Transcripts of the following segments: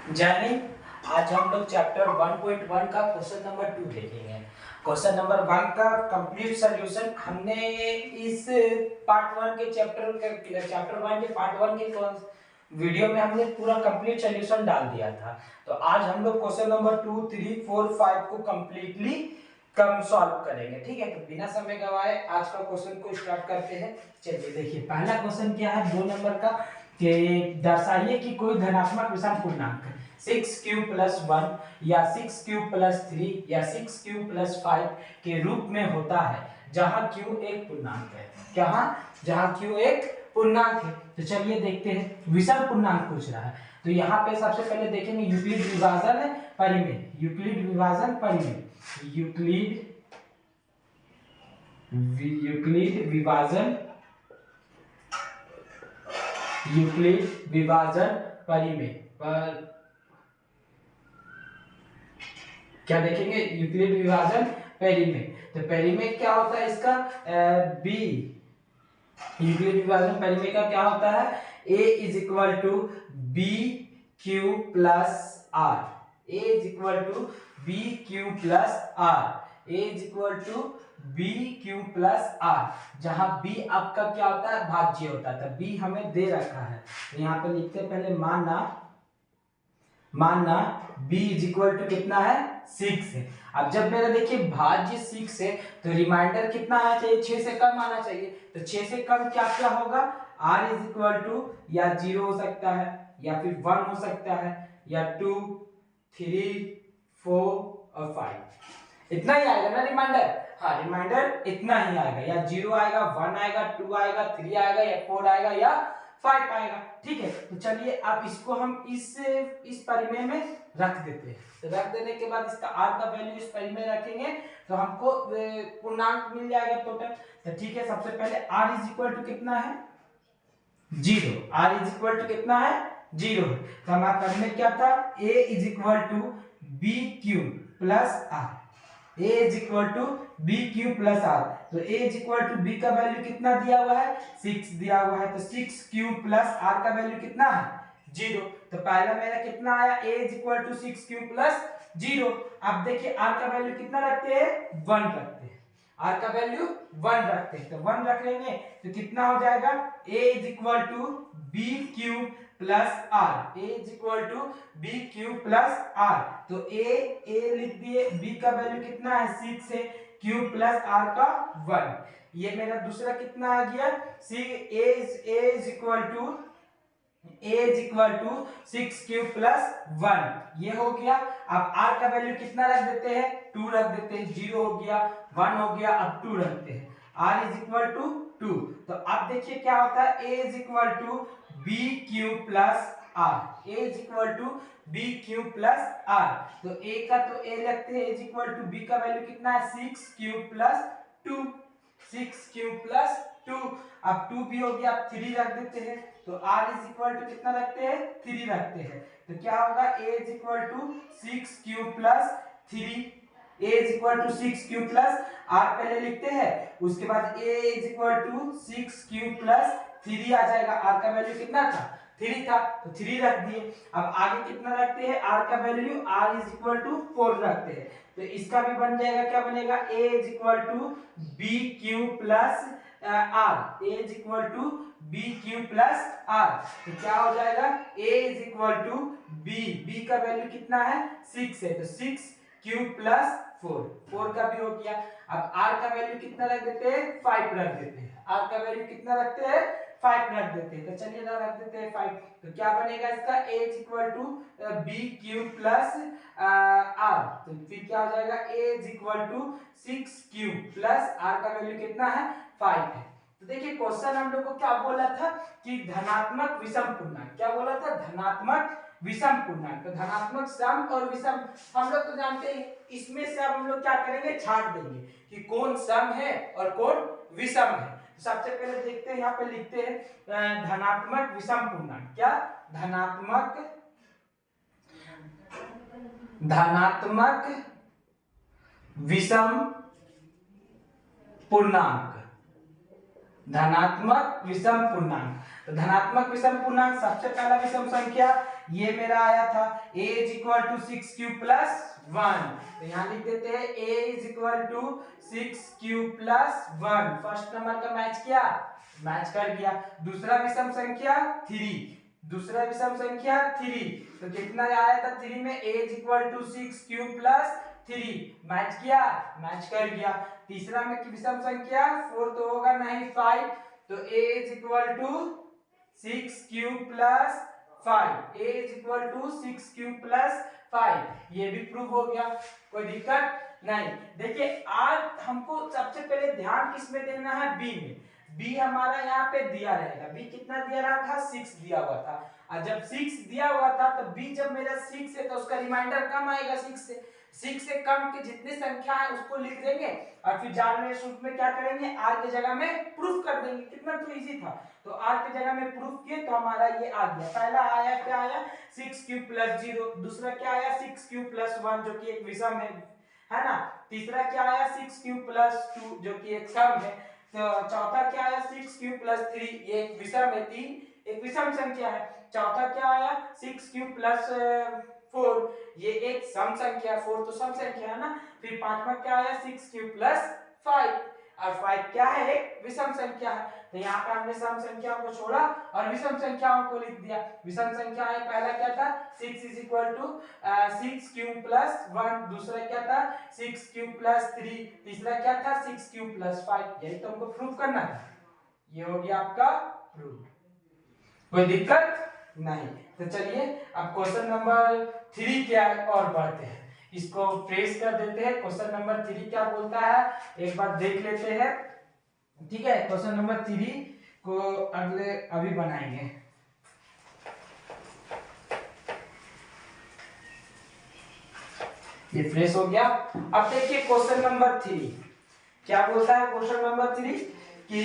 जय हिंद। आज हम लोग चैप्टर 1.1 का क्वेश्चन नंबर 2 देखेंगे। क्वेश्चन नंबर 1 का कंप्लीट सॉल्यूशन हमने इस पार्ट 1 के चैप्टर 1 के पार्ट 1 के वीडियो में हमने पूरा कंप्लीट सॉल्यूशन डाल दिया था। तो आज हम लोग क्वेश्चन नंबर 2, 3, 4, 5 को कंप्लीटली कम सॉल्व करेंगे। ठीक है, तो बिना समय गवाए आज का क्वेश्चन को स्टार्ट करते हैं। चलिए देखिए, पहला क्वेश्चन क्या है 2 नंबर का, कि दर्शाइए कि कोई धनात्मक विषम पूर्णांक 6 प्लस 1 या 6 प्लस 3 या 6 प्लस 5 के रूप में होता है जहां q एक पूर्णांक है। जहां q एक पूर्णांक है। तो चलिए देखते हैं, विषम पूर्णांक पूछ रहा है। तो यहाँ पे सबसे पहले देखेंगे यूक्लिड विभाजन परिमेय। यूक्लिड विभाजन परिमेय, यूक्लिड विभाजन, यूक्लिड विभाजन परिमेय पर क्या देखेंगे, यूक्लिड विभाजन परिमेय। तो परिमेय क्या होता है इसका, बी। यूक्लिड विभाजन परिमेय का क्या होता है, a is equal to b q plus r. A is equal to b q plus r. A is equal to b q plus r, जहां b आपका क्या होता है, भाज्य होता है। तो b हमें दे रखा है, तो यहाँ पे लिखते हैं पहले मानना b इज इक्वल टू कितना है, 6 है। अब जब मेरा देखिए भाज्य 6 है तो रिमाइंडर कितना आना चाहिए, 6 से कम आना चाहिए। तो 6 से कम क्या क्या होगा, r इज इक्वल टू या 0 हो सकता है, या फिर 1 हो सकता है, या 2, 3, 4 और 5। इतना ही आएगा ना रिमाइंडर। हाँ, रिमाइंडर इतना ही आएगा, या 0 आएगा, 1 आएगा, 2 आएगा, 3 आएगा, या 4 आएगा, या 5 आएगा। ठीक है, तो चलिए अब इसको हम इस परिमेय में रख देते हैं। तो रख देने के बाद इसका r का वैल्यू इस परिमेय में रखेंगे तो हमको पूर्णांक मिल जाएगा टोटल। तो ठीक है, सबसे पहले r इज इक्वल टू कितना है, 0। r इज इक्वल टू कितना है, 0 है। तो हमारा परिमेय क्या था, a is equal to b q plus r. a is equal to b q plus r. तो a is equal to b का वैल्यू कितना दिया हुआ है, 6 दिया हुआ है। तो 6 क्यू प्लस आर का वैल्यू कितना है, 0। तो पहला मेरा कितना आया, a is equal to 6 Q plus 0। अब देखिए r का वैल्यू कितना रखते हैं, 1 रखते हैं। r का वैल्यू 1 रखते हैं, तो 1 रख लेंगे तो कितना हो जाएगा, a is equal to b q plus r. A is equal to b q plus r. तो ए लिख दिए, बी का वैल्यू कितना है, 6 है, क्यू प्लस आर का 1। ये मेरा दूसरा कितना आ गया, C A is equal to 6 Q plus 1। ये हो गया। अब r का वैल्यू कितना रख देते हैं, 2 रख देते हैं। 0 हो गया, 1 हो गया, अब 2 रखते हैं। r is equal to 2। तो अब देखिए क्या होता है, a is equal to b q plus r. A is equal to b q plus r. तो a का तो a रखते हैं, इज इक्वल टू b का वैल्यू कितना है, 6 क्यू प्लस 2। 6 Q plus 2। अब 2 भी हो गया, अब 3 रख देते हैं। तो r इज इक्वल टू कितना रखते हैं, 3 रखते हैं। तो क्या होगा, a is equal to 6 Q plus 3। a is equal to 6 Q plus r पहले लिखते हैं, उसके बाद a is equal to 6 Q plus 3 आ जाएगा। r का वैल्यू कितना था, 3 था, तो 3 रख दिए। अब आगे कितना रखते हैं, r का value r is equal to 4 रखते हैं। तो इसका भी बन जाएगा, क्या बनेगा, a is equal to b q plus r. A is equal to b q plus r. तो क्या हो जाएगा, a is equal to b का वैल्यू कितना है, 6 है, तो 6 क्यू प्लस 4 का भी हो गया। अब r का वैल्यू कितना रख देते हैं, 5 रख देते हैं। r का वैल्यू कितना रखते हैं, 5 रख देते हैं। तो चलिए ना रख देते हैं 5। तो क्या बनेगा इसका, a is equal to b q plus r. तो फिर क्या हो जाएगा, a is equal to 6 Q plus r का वैल्यू कितना है, 5 है। तो देखिए क्वेश्चन हम लोग को क्या बोला था कि धनात्मक विषम पूर्णांक, क्या बोला था, धनात्मक विषम पूर्णांक। तो धनात्मक सम और विषम हम लोग तो जानते हैं, इसमें से अब हम लोग क्या करेंगे, छांट देंगे कि कौन सम है और कौन विषम है। तो सबसे पहले देखते हैं, यहाँ पे लिखते हैं धनात्मक विषम पूर्णांक। क्या, धनात्मक विषम पूर्णांक। धनात्मक विषम पूर्णांक। तो धनात्मक विषम पूर्णांक सबसे पहला विषम संख्या ये मेरा आया था a is equal to 6q plus 1। तो यहाँ लिख देते हैं a is equal to 6q plus 1। First number का मैच कर गया। दूसरा विषम संख्या 3, दूसरा विषम संख्या 3, तो कितना आया था 3 में a is equal to 6q plus 3, match कर गया। तीसरा में विषम संख्या 4 तो होगा नहीं 5, तो a is equal to 6q plus 5, a is equal to 6q plus 5, ये भी प्रूव हो गया, कोई दिक्कत नहीं। देखिए आज हमको सबसे पहले ध्यान किस में देना है, b में। b हमारा यहाँ पे दिया रहेगा, b कितना दिया रहा था 6 दिया हुआ था, और जब 6 दिया हुआ था तो b जब मेरा 6 है तो उसका रिमाइंडर कम आएगा 6 से कम के जितनी संख्या है उसको लिख देंगे और फिर जानने सूत्र में क्या करेंगे, r की जगह में प्रूफ कर देंगे। कितना तो इजी था, तो r की जगह में प्रूफ किए तो हमारा ये आ गया। पहला आया क्या आया 6q प्लस 0, दूसरा क्या आया 6q प्लस 1 जो कि एक विषम है ना, तीसरा क्या आया 6q प्लस 2 जो कि एक सम है, तो चौथा क्या आया 6q प्लस 3, ये एक विषम है, 3 एक विषम संख्या है। चौथा क्या आया 6q प्लस 4, ये एक सम संख्या, 4 तो सम संख्या है ना। फिर पांचवा क्या आया 6q प्लस 5, और 5 क्या है एक विषम संख्या है। तो यहाँ पे हमने सम संख्याओं को छोड़ा और विषम संख्याओं को लिख दिया। विषम संख्या है पहला क्या था 6 is equal to 6q plus 1, दूसरा क्या था 6q प्लस 3, तीसरा क्या था 6q प्लस 5। यही तो हमको प्रूफ करना था, ये हो गया आपका प्रूफ, कोई दिक्कत नहीं। तो चलिए अब क्वेश्चन नंबर 3 क्या है और बढ़ते हैं, इसको ट्रेस कर देते हैं। क्वेश्चन नंबर 3 क्या बोलता है एक बार देख लेते हैं, ठीक है। क्वेश्चन नंबर 3 को अभी बनाएंगे। ये फ्रेश हो गया। अब देखिए क्वेश्चन नंबर 3 क्या बोलता है। क्वेश्चन नंबर 3 कि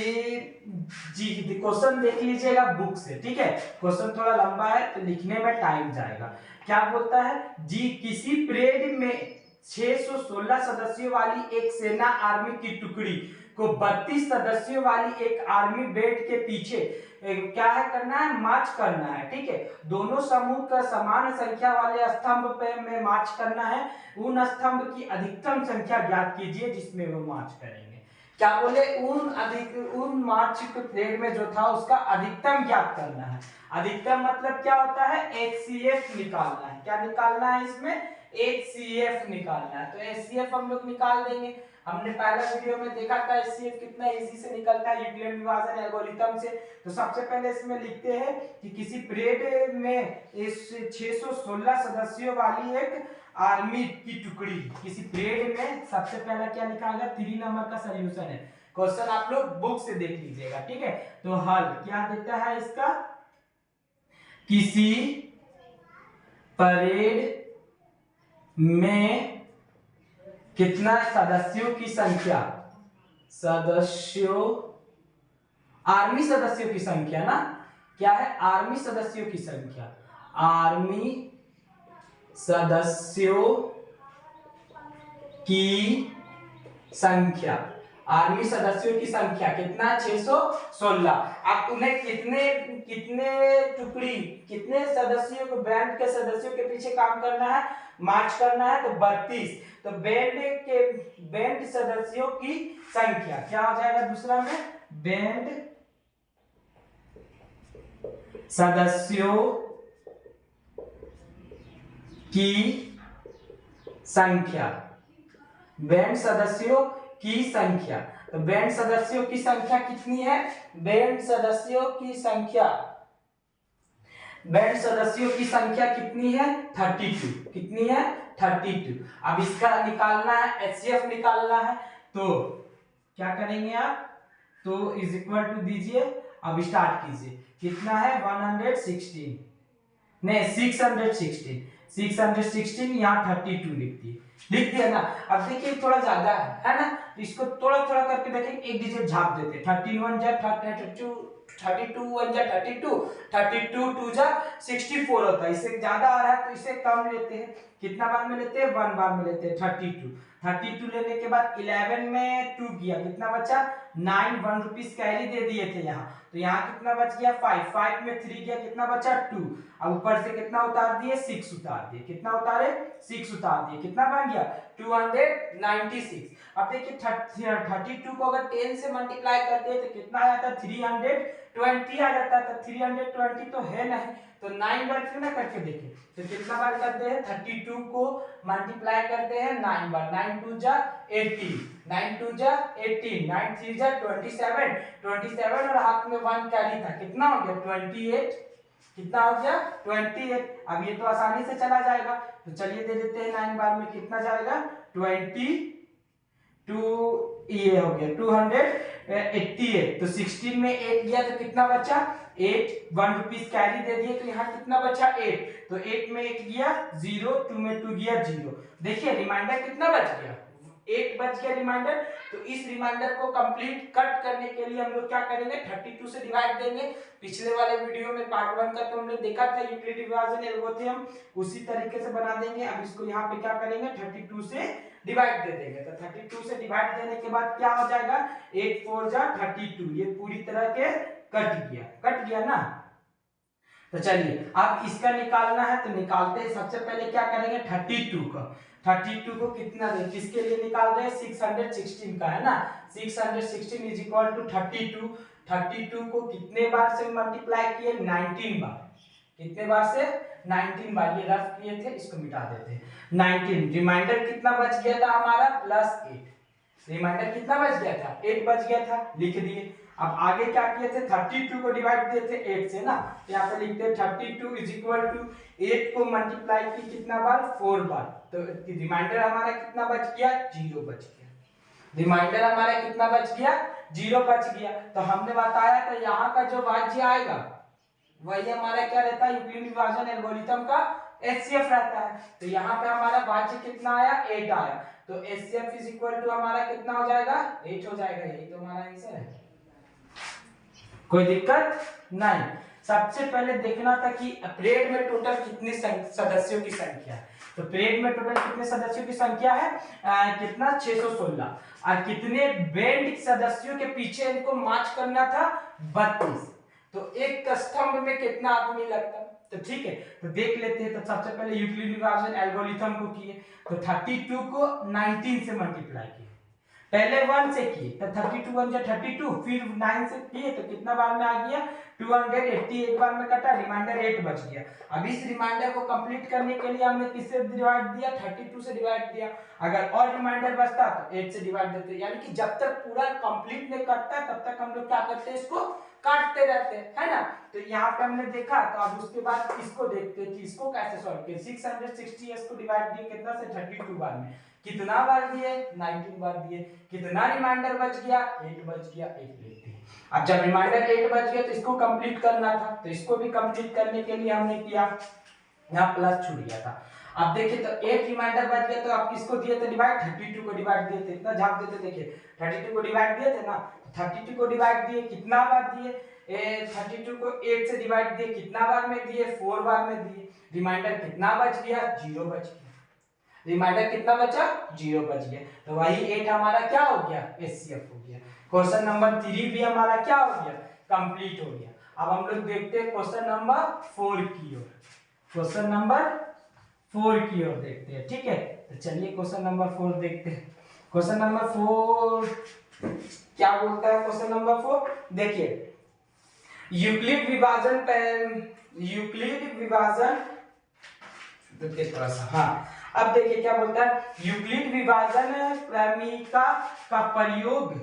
जी क्वेश्चन देख लीजिएगा बुक से, ठीक है। क्वेश्चन थोड़ा लंबा है तो लिखने में टाइम जाएगा। क्या बोलता है जी, किसी परेड में 616 सदस्यों वाली एक सेना आर्मी की टुकड़ी को 32 सदस्यों वाली एक आर्मी बेट के पीछे क्या है करना है, मार्च करना है, ठीक है। दोनों समूह का समान संख्या वाले स्तंभ पे में मार्च करना है। उन स्तंभ की अधिकतम संख्या ज्ञात कीजिए जिसमें वो मार्च करेंगे। क्या बोले, उन मार्च के परेड में जो था उसका अधिकतम ज्ञात करना है। अधिकतम मतलब क्या होता है, HCF निकालना है। क्या निकालना है इसमें, HCF निकालना है। तो HCF हम लोग निकाल देंगे। हमने पहला वीडियो में देखा था HCF कितना इजी से निकलता है यूक्लिड विभाजन एल्गोरिथम से। तो सबसे पहले इसमें लिखते हैं कि किसी परेड में इस 616 सदस्यों वाली एक आर्मी की टुकड़ी, किसी परेड में सबसे पहला क्या निकालेगा 3 नंबर का सॉल्यूशन है। क्वेश्चन आप लोग बुक से देख लीजिएगा, ठीक है। तो हल क्या देता है इसका, किसी परेड में कितना सदस्यों की संख्या, आर्मी सदस्यों की संख्या ना, क्या है आर्मी सदस्यों की संख्या, आर्मी सदस्यों की संख्या, आर्मी सदस्यों की संख्या कितना 616। अब उन्हें कितने टुकड़ी, कितने सदस्यों को, बैंड के सदस्यों के पीछे काम करना है, मार्च करना है, तो 32। तो बैंड सदस्यों की संख्या क्या हो जाएगा दूसरा में, बैंड सदस्यों की संख्या, बैंड सदस्यों की संख्या। तो बैंड सदस्यों की संख्या कितनी है, बैंड सदस्यों की संख्या कितनी है 32, कितनी है 32। अब इसका निकालना है, HCF निकालना है, तो क्या करेंगे आप, तो इज इक्वल टू दीजिए, अब स्टार्ट कीजिए। कितना है 116, नहीं 616 यहाँ 32 लिख दिया ना। अब देखिए थोड़ा ज्यादा है ना, तो इसको थोड़ा थोड़ा करके देखें, एक डिजिट झाप देते, 13 1 जा 32 32 1 जा 32 32 2 जा 64 होता है। इससे ज्यादा आ रहा है तो इसे कम लेते हैं, कितना बार में लेते हैं, 1 बार में लेते हैं, 32 लेने के बाद 11 में 2 किया, कितना बचा 9, 1 रुपीज कैरी दे दिए थे यहाँ, तो यहाँ कितना बच गया 5 में 3 गया, कितना बचा 2, अब ऊपर से कितना उतार दिए 6 उतार दिए, कितना उतारे 6 उतार दिए, कितना बन गया 296। अब देखिए 32 को अगर 10 से मल्टीप्लाई करते हैं तो कितना आ जाता है 320 आ जाता है, तो 320 तो है नहीं, तो 9 बार क्यों ना करके देखें, तो कितना बार करते हैं 32 को मल्टीप्लाई करते हैं 9 बार, 9 2 जा 18, 9 2 जा 18, 9 3 जा 27 और हाथ में 1 कैरी था, कितना हो गया 28, कितना हो गया 28। अब ये तो आसानी से चला जाएगा, तो चलिए दे देते हैं 9 बार में, कितना जाएगा 22, ये हो गया 288, तो 16 में 8 गया तो कितना बचा 8, 1 रुपीज कैरी दे दिए, तो यहाँ कितना बचा 8, तो 8 में 8 गया 0, 2 में 2 गया 0, देखिए रिमाइंडर कितना बच गया 8 बच गया रिमाइंडर। तो इस रिमाइंडर को कंप्लीट कट करने के लिए हम लोग क्या करेंगे 32 से डिवाइड देंगे। पिछले वाले वीडियो में पार्ट 1 का तो हमने देखा था यूक्लिड विभाजन एल्गोरिथम, उसी तरीके से बना देंगे। अब इसको यहाँ पे क्या करेंगे 32 से डिवाइड दे देंगे, तो 32 से डिवाइड देने के बाद क्या हो जाएगा 8 4 जा 32, ये पूरी तरह के कट गया ना। तो चलिए अब इसका निकालना है, तो निकालते हैं। सबसे पहले क्या करेंगे 32 को कितना दे, किसके लिए निकाल रहे हैं 616 का है ना, 616 इज इक्वल टू 32 को कितने बार से मल्टीप्लाई किए 19 बार, कितने बार से 19 बार, ये रफ किए थे इसको मिटा देते हैं 19। रिमाइंडर कितना बच गया था हमारा +8, रिमाइंडर कितना बच गया था 8 बच गया था, लिख दिए। अब आगे क्या किए थे 32 को डिवाइड किए थे 8 से ना, तो यहाँ पे लिखते हैं 32 इज इक्वल टू 8 को मल्टीप्लाई की कितना बार 4 बार, तो रिमाइंडर हमारा कितना बच गया 0 बच गया, रिमाइंडर हमारा कितना बच गया 0 बच गया। तो हमने बताया था यहाँ का जो भाज्य आएगा वही हमारा क्या रहता है यूक्लिड विभाजन एल्गोरिथम का एचसीएफ रहता है। तो यहाँ पे हमारा भाज्य कितना आया 8 आया, तो एचसीएफ इज इक्वल टू हमारा कितना हो जाएगा 8 हो जाएगा, यही तो हमारा आंसर है, कोई दिक्कत नहीं। सबसे पहले देखना था कि परेड में टोटल कितने सदस्यों की संख्या है, तो परेड में टोटल कितने सदस्यों की संख्या है कितना 616, और कितने बैंड सदस्यों के पीछे इनको मार्च करना था 32, तो एक स्तंभ में कितना आदमी लगता, तो ठीक है तो देख लेते हैं। तो सबसे पहले यूक्लिड विभाजन एल्गोरिथम को किए, तो 32 को 19 से मल्टीप्लाई किए, पहले 1 से किए तो 32 1 जा 32, फिर 9 से किए तो कितना बार में आ गया 288 बार में कटा, रिमाइंडर 8 बच गया। अब इस रिमाइंडर को कंप्लीट करने के लिए हमने किससे डिवाइड दिया 32 से डिवाइड दिया, अगर और रिमाइंडर बचता तो 8 से डिवाइड देते, यानी कि जब तक पूरा कंप्लीट नहीं कटता तब तक हम लोग क्या करते हैं इसको काटते रहते हैं, है ना। तो यहाँ पे हमने देखा, तो अब उसके बाद इसको देखते हैं कि इसको कैसे सॉल्व किया। 660 को डिवाइड दिए कितना से 32 बार में, कितना बार दिए 19 बार दिए, कितना रिमाइंडर बच गया 8 बच गया, 8 लेते हैं। अब जब रिमाइंडर 8 बच गया तो इसको कंप्लीट करना था, तो इसको भी कंप्लीट करने के लिए हमने किया यहाँ प्लस छूट गया था। अब देखिए तो 8 रिमाइंडर बच गया, तो आप किसको दिए थे डिवाइड 32 को डिवाइड दिए थे, इतना झाप देते देखिए 32 को डिवाइड दिए थे ना, 32 को डिवाइड दिए कितना बार दिए 32 को 8 से डिवाइड दिए कितना बार में दिए 4 बार में दिए, रिमाइंडर कितना बच गया 0 बच गया, रिमाइंडर कितना बचा 0 बच गया। तो वही 8 हमारा क्या हो गया एचसीएफ हो गया। क्वेश्चन नंबर 3 भी हमारा क्या हो गया कंप्लीट हो गया। अब हम लोग देखते हैं क्वेश्चन नंबर 4 की ओर, क्वेश्चन नंबर 4 की ओर देखते हैं, ठीक है। तो चलिए क्वेश्चन नंबर 4 देखते हैं। क्वेश्चन नंबर 4 क्या बोलता है, क्वेश्चन नंबर 4 देखिए यूक्लिड विभाजन देखिए थोड़ा सा, हाँ अब देखिए क्या बोलता है यूक्लिड विभाजन प्रेमिका का प्रयोग,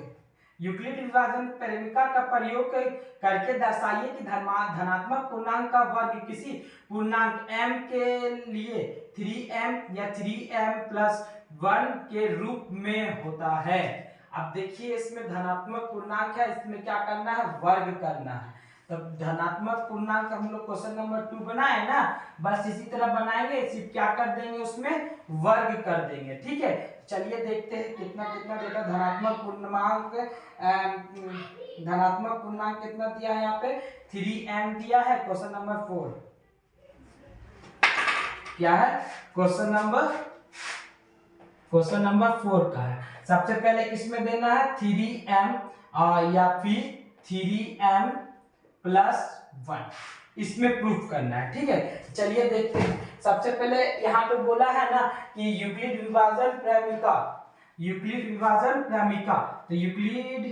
यूक्लिड विभाजन प्रेमिका का प्रयोग करके दर्शाइए कि धनात्मक पूर्णांक का वर्ग किसी पूर्णांक m के लिए 3m या 3m+1 के रूप में होता है। अब देखिए इसमें धनात्मक पूर्णांक है, इसमें क्या करना है वर्ग करना है। तो धनात्मक पूर्णांक हम लोग क्वेश्चन नंबर 2 बनाए ना, बस इसी तरह बनाएंगे, सिर्फ क्या कर देंगे उसमें वर्ग कर देंगे, ठीक है। चलिए देखते हैं कितना कितना देता धनात्मक पूर्णांक, धनात्मक पूर्णांक कितना दिया है यहाँ पे 3m दिया है। क्वेश्चन नंबर 4 क्या है, क्वेश्चन नंबर 4 का है। सबसे पहले किसमें देना है 3m या फिर 3m प्लस 1, इसमें प्रूफ करना है। ठीक है, चलिए देखते हैं। सबसे पहले यहाँ पे बोला है ना कि यूक्लिड विभाजन प्रमेय, यूक्लिड विभाजन प्रमेय, तो यूक्लिड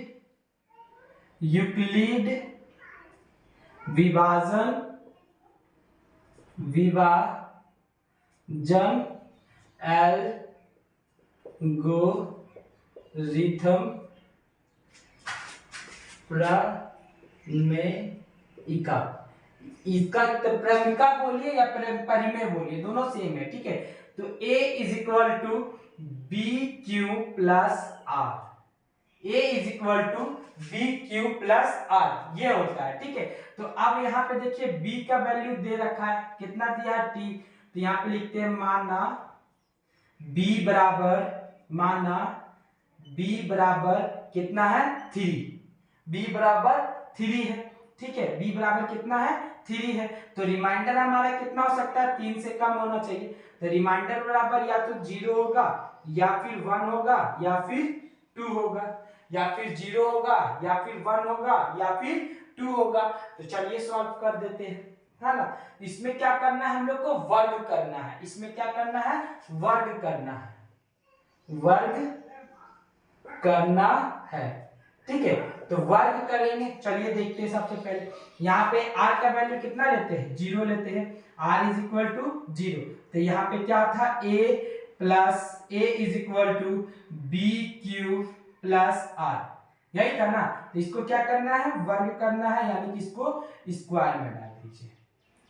विभाजन एल्गोरिथम प्रमेयिका, इसका प्रमेयिका बोलिए या परिमेय बोलिए, दोनों सेम है। ठीक है, तो A is equal to b q plus r, A is equal to b q plus r, ये होता है। ठीक है, तो अब यहाँ पे देखिए B का वैल्यू दे रखा है, कितना दिया है T, तो यहाँ पे लिखते हैं माना B बराबर कितना है 3, B बराबर 3 है। ठीक है, B बराबर कितना है 3 है, तो रिमाइंडर हमारा कितना हो सकता है, 3 से कम होना चाहिए। तो रिमाइंडर बराबर या तो 0 होगा या फिर 1 होगा या फिर 2 होगा, या फिर 0 होगा या फिर 1 होगा या फिर 2 होगा। तो चलिए सॉल्व कर देते हैं, है ना। इसमें क्या करना है, हम लोग को वर्ग करना है। इसमें क्या करना है, वर्ग करना है। ठीक है, तो वर्ग करेंगे, चलिए देखते हैं। सबसे पहले यहाँ पे r का वैल्यू कितना लेते हैं, 0 लेते हैं, r इज इक्वल टू 0। तो यहाँ पे क्या था, a is equal to b q plus r, यही था ना। तो इसको क्या करना है, वर्ग करना है, यानी कि इसको स्क्वायर में डाल दीजिए।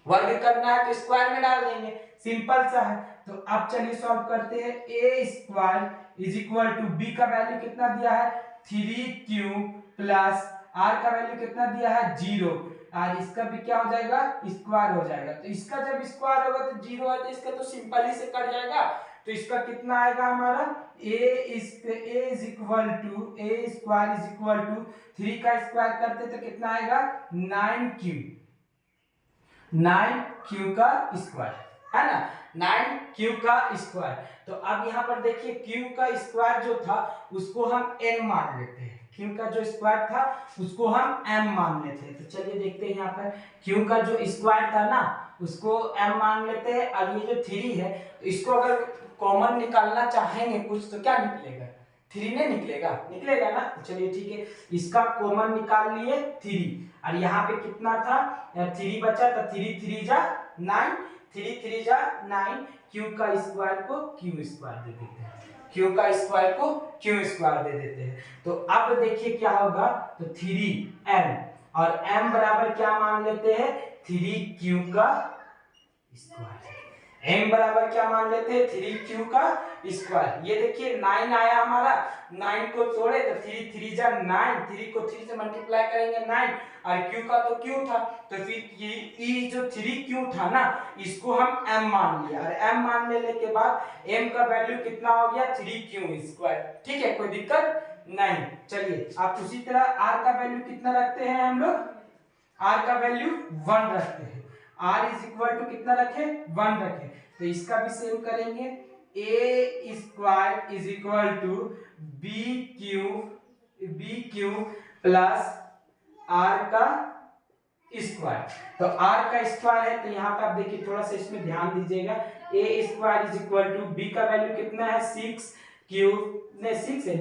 वर्ग करना है तो स्क्वायर में डाल देंगे, सिंपल सा है। तो अब चलिए सॉल्व करते हैं। a square is equal to b का वैल्यू कितना दिया है 3q प्लस r का वैल्यू कितना दिया है 0, और इसका भी क्या हो जाएगा, स्क्वायर हो जाएगा। तो इसका जब स्क्वायर होगा तो 0 है, तो इसका तो सिंपल ही से कट जाएगा। तो इसका कितना आएगा हमारा, a square is equal to 3 का स्क्वायर करते तो कितना आएगा 9q का स्क्वायर, है ना, 9q का स्क्वायर। तो अब यहाँ पर देखिए q का स्क्वायर जो था उसको हम n मान लेते हैं, q का जो स्क्वायर था उसको हम m मान लेते हैं। तो चलिए देखते हैं, यहाँ पर q का जो स्क्वायर था ना उसको m मान लेते हैं, और ये जो 3 है तो इसको अगर कॉमन निकालना चाहेंगे कुछ तो क्या निकलेगा, 3 नहीं निकलेगा ना। तो चलिए ठीक है, इसका कॉमन निकाल लिए 3, और यहाँ पे कितना था 3 बचा, तो 3 जा 9, 3 जा 9, q का स्क्वायर को q स्क्वायर दे देते हैं, q का स्क्वायर को q स्क्वायर दे देते हैं। तो अब देखिए क्या होगा, तो 3m, और m बराबर क्या मान लेते हैं 3q का स्क्वायर, m बराबर क्या मान लेते हैं 3q का स्क्वायर। ये देखिए 9 आया हमारा, 9 को तोड़े तो 3 जा 9, 3 को 3 से मल्टीप्लाई करेंगे 9, और q का तो q था, तो फिर ये जो 3q था ना इसको हम m मान लिया, और m मान लेने के बाद m का वैल्यू कितना हो गया 3q स्क्वायर। ठीक है, कोई दिक्कत नहीं। चलिए आप उसी तरह r का वैल्यू कितना रखते हैं, हम लोग r का वैल्यू 1 रखते हैं, r इज इक्वल टू कितना रखे 1 रखे। तो इसका भी सेम करेंगे, a square is equal to b q plus r का स्क्वायर। तो r का स्क्वायर है, तो यहाँ पे आप देखिए थोड़ा सा इसमें ध्यान दीजिएगा, a square is equal to b का वैल्यू कितना है 6q, नहीं 6 है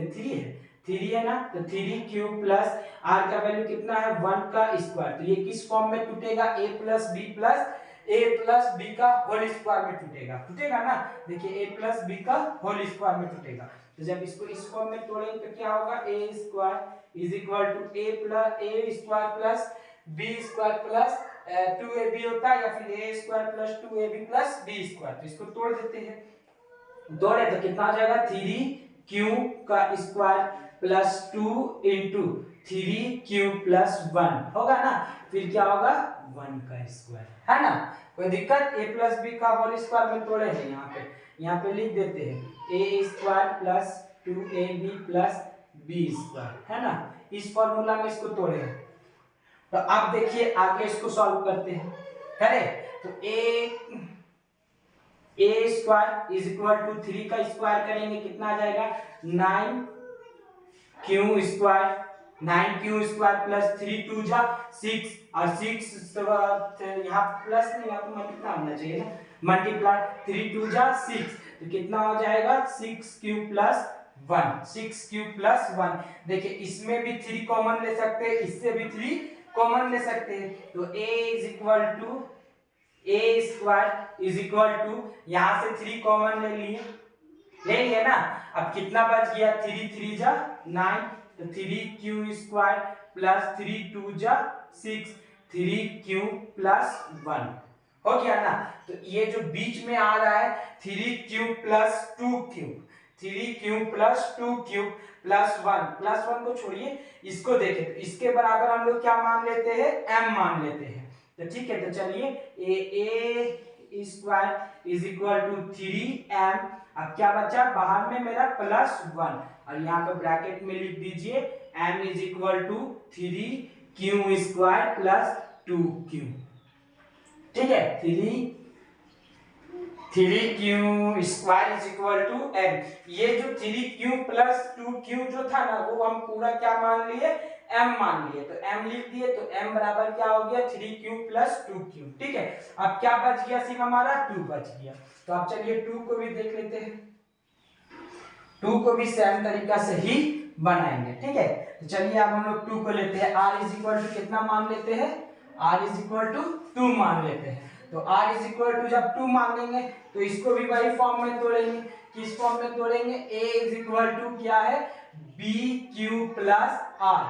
3 है ना, तो 3q प्लस r का वैल्यू कितना है 1 का स्क्वायर। तो ये किस फॉर्म में टूटेगा, a प्लस b का होल स्क्वायर में टूटेगा ना। देखिए a प्लस b का होल स्क्वायर में टूटेगा। तो जब इसको इस फॉर्म में तोड़ेंगे तो क्या होगा, a square is equal to a square plus b square plus 2ab होता है, या फिर a square plus 2ab plus b square. तो इसको तोड़ देते हैं, तोड़े तो कितना हो जाएगा 3q का square plus 2 into 3q plus 1 होगा ना, फिर क्या होगा 1 का स्क्वायर, है ना। कोई दिक्कत, a प्लस b का होल स्क्वायर में तोड़े हैं, यहाँ पे लिख देते हैं a square plus 2ab plus b square, है ना। इस फॉर्मूला में इसको तोड़े हैं। तो अब देखिए आगे इसको सॉल्व करते हैं, करे तो a a square is equal to 3 का स्क्वायर करेंगे कितना आ जाएगा 9q square 9q square plus 3 2 जा 6 और 6 यहाँ प्लस नहीं यहाँ तो मल्टीप्लाई होना चाहिए ना मल्टीप्लाई 3 2 जा 6 तो कितना हो जाएगा 6q प्लस 1 6q प्लस 1 देखिए इसमें भी 3 कॉमन ले सकते हैं इससे भी 3 कॉमन ले सकते हैं तो a is equal to a square is equal to यहां से 3 कॉमन ले लिए ना अब कितना बच गया 3 3 जा 9 तो 3q स्क्वायर प्लस 3 2 जा 6 3q प्लस 1 हो गया ना तो ये जो बीच में आ रहा है 3q plus 2q 3q plus 2q plus 1 को छोड़िए इसको देखें तो इसके बराबर हम लोग क्या मान लेते हैं m मान लेते हैं तो ठीक है तो चलिए a square is equal to 3m अब क्या बचा बाहर में मेरा प्लस 1 और यहाँ पे ब्रैकेट में लिख दीजिए m is equal to 3q square plus 2q ठीक है 3q square is equal to m ये जो 3q प्लस 2q जो था ना वो हम पूरा क्या मान लिए m मान लिए तो m लिख दिए तो m बराबर क्या हो गया 3q प्लस 2q ठीक है अब क्या बच गया सिर्फ हमारा 2 बच गया तो अब चलिए 2 को भी देख लेते हैं 2 को भी सेम तरीका से ही बनाएंगे ठीक है तो चलिए अब हम लोग 2 को लेते हैं r इज इक्वल टू कितना मान लेते हैं r इज इक्वल टू 2 मान लेते हैं तो r इज इक्वल टू जब 2 मान लेंगे तो इसको भी वही फॉर्म में तोड़ेंगे किस फॉर्म में तोड़ेंगे a इज इक्वल टू क्या है bq प्लस r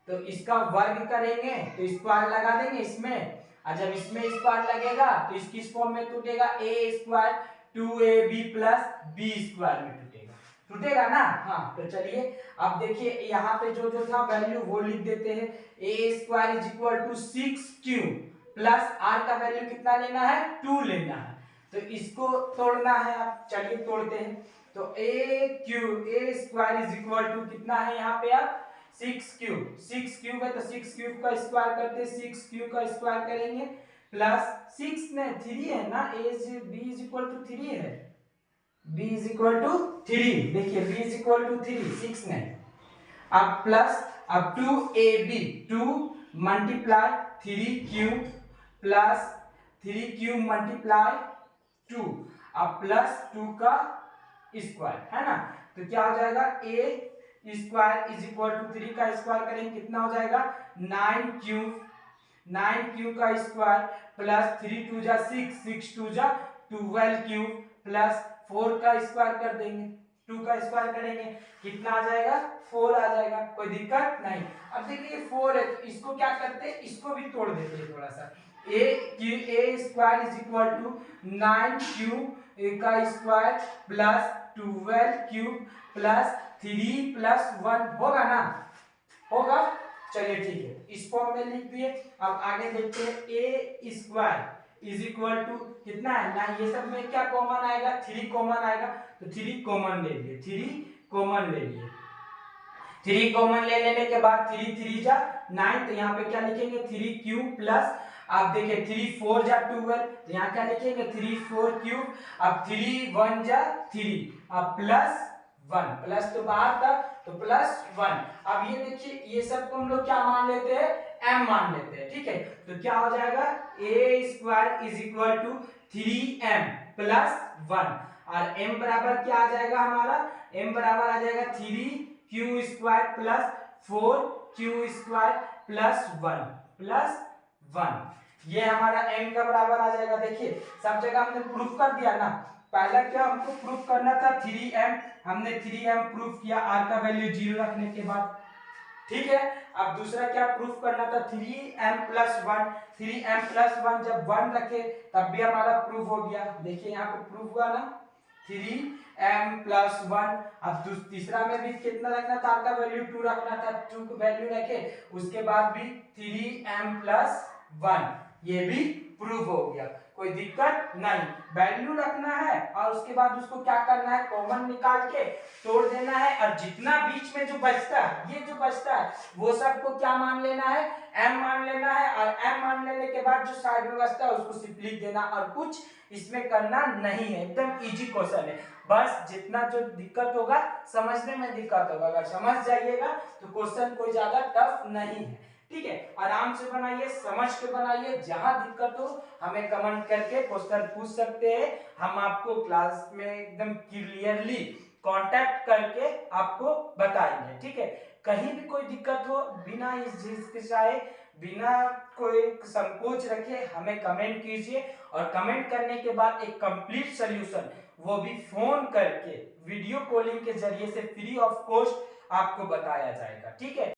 तो इसका वर्ग करेंगे तो स्क्वायर लगा देंगे इसमें और जब इसमें स्क्वायर लगेगा तो इस किस फॉर्म में टूटेगा a square 2ab plus b square में टूटेगा ना हाँ तो चलिए अब देखिए यहाँ पे जो जो था वैल्यू वो लिख देते हैं a square is equal to 6q plus r का वैल्यू कितना लेना है 2 लेना है तो इसको तोड़ना है आप चलिए तोड़ते हैं तो a square is equal to कितना है यहाँ पे आप 6 है तो 6 का स्क्वायर करते 6 का स्क्वायर करेंगे प्लस 6 ने 3 है ना b इज इक्वल टू 3 है b इज इक्वल टू 3 देखिए b इज इक्वल टू 3 6 ने अब प्लस अब 2ab 2 multiply 3q plus 3q multiply 2 अब प्लस 2 का स्क्वायर है ना तो क्या हो जाएगा a square is equal to 3 का स्क्वायर करेंगे कितना हो जाएगा 9q का स्क्वायर प्लस 3 2 जा 6 2 जा 12q प्लस 4 का स्क्वायर कर देंगे 2 का स्क्वायर करेंगे कितना आ जाएगा 4 आ जाएगा कोई दिक्कत नहीं अब देखिए 4 है तो इसको क्या करते हैं इसको भी तोड़ देते हैं थोड़ा सा a square is equal to 9q का square plus 12q plus 3 plus 1 होगा ना होगा चलिए ठीक है इस फॉर्म में लिख दिए अब आगे देखते हैं a square is equal to कितना है ना ये सब में क्या कॉमन आएगा 3 कॉमन आएगा तो 3 कॉमन ले लिए 3 कॉमन ले लिए 3 कॉमन ले लेने के बाद 3 3 जा 9 तो यहाँ पे क्या लिखेंगे 3q प्लस आप देखिए 3 4 जा 12 तो यहाँ क्या लिखेंगे 3 4 क्यूब अब 3 1 जा 3 अब प्लस 1 प्लस तो बाहर था तो प्लस 1 अब ये देखिए ये सब को हम लोग क्या मान लेते हैं m मान लेते हैं ठीक है तो क्या हो जाएगा a square is equal to 3m plus 1 और m बराबर क्या आ जाएगा हमारा m बराबर आ जाएगा 3q square plus 4q square plus 1 ये हमारा m का बराबर आ जाएगा देखिए सब जगह हमने प्रूफ कर दिया ना पहला क्या हमको प्रूफ करना था 3m हमने 3m प्रूफ किया r का वैल्यू 0 रखने के बाद ठीक है अब दूसरा क्या प्रूफ करना था 3m प्लस 1 3m प्लस 1 जब 1 रखे तब भी हमारा प्रूफ हो गया देखिए यहाँ पे प्रूफ हुआ ना 3m प्लस 1 अब तीसरा में भी कितना रखना था r का वैल्यू 2 रखना था 2 को वैल्यू रखे उसके बाद भी 3m प्लस 1 ये भी प्रूफ हो गया कोई दिक्कत नहीं। वैल्यू रखना है और उसके बाद उसको क्या करना है, कॉमन निकाल के तोड़ देना है, और जितना बीच में जो बचता है, ये जो बचता है वो सबको क्या मान लेना है, m मान लेना है, और m मान लेने के बाद जो साइड में बचता है उसको सिर्फ लिख देना, और कुछ इसमें करना नहीं है। एकदम इजी क्वेश्चन है। बस जितना जो दिक्कत होगा समझने में दिक्कत होगा, अगर समझ जाइएगा तो क्वेश्चन कोई ज्यादा टफ नहीं है। ठीक है, आराम से बनाइए, समझ के बनाइए। जहां दिक्कत हो हमें कमेंट करके क्वेश्चन पूछ सकते हैं, हम आपको क्लास में एकदम क्लियरली कांटेक्ट करके आपको बताएंगे। ठीक है, कहीं भी कोई दिक्कत हो बिना इस हिचकिचाए, बिना कोई संकोच रखे हमें कमेंट कीजिए, और कमेंट करने के बाद एक कंप्लीट सॉल्यूशन वो भी फोन करके वीडियो कॉलिंग के जरिए से फ्री ऑफ कॉस्ट आपको बताया जाएगा। ठीक है।